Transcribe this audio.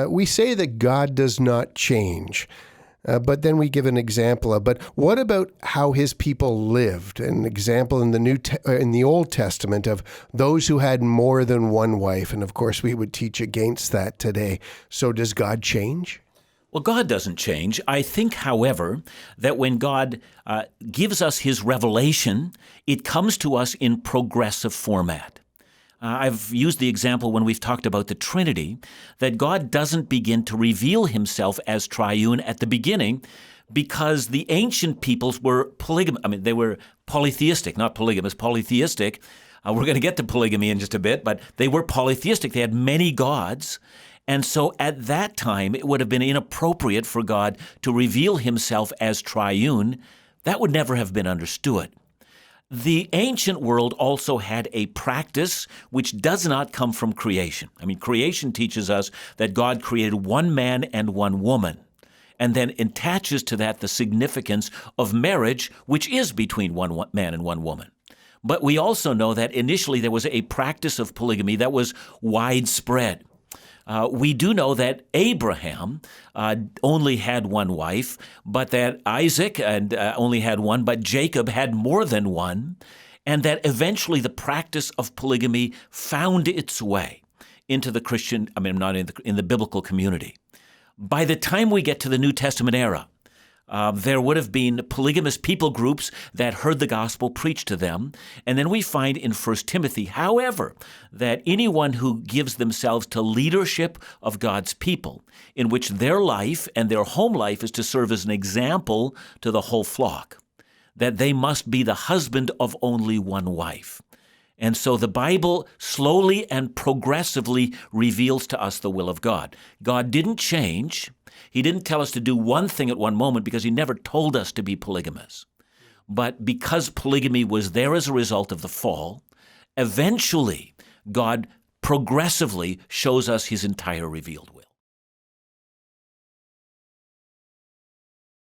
We say that God does not change, but then we give an example of. But what about how his people lived? An example in the Old Testament of those who had more than one wife, and of course we would teach against that today. So does God change? Well, God doesn't change. I think, however, that when God gives us his revelation, it comes to us in progressive format. I've used the example when we've talked about the Trinity, that God doesn't begin to reveal himself as triune at the beginning because the ancient peoples were they were polytheistic, not polygamous, polytheistic. We're going to get to polygamy in just a bit, but they were polytheistic. They had many gods. And so at that time, it would have been inappropriate for God to reveal himself as triune. That would never have been understood. The ancient world also had a practice which does not come from creation. Creation teaches us that God created one man and one woman, and then attaches to that the significance of marriage, which is between one man and one woman. But we also know that initially there was a practice of polygamy that was widespread. We do know that Abraham only had one wife, but that Isaac only had one, but Jacob had more than one, and that eventually the practice of polygamy found its way into the Christian, in the biblical community. By the time we get to the New Testament era, there would have been polygamous people groups that heard the gospel preached to them. And then we find in 1 Timothy, however, that anyone who gives themselves to leadership of God's people, in which their life and their home life is to serve as an example to the whole flock, that they must be the husband of only one wife. And so the Bible slowly and progressively reveals to us the will of God. God didn't change. He didn't tell us to do one thing at one moment because he never told us to be polygamous. But because polygamy was there as a result of the fall, eventually God progressively shows us his entire revealed will.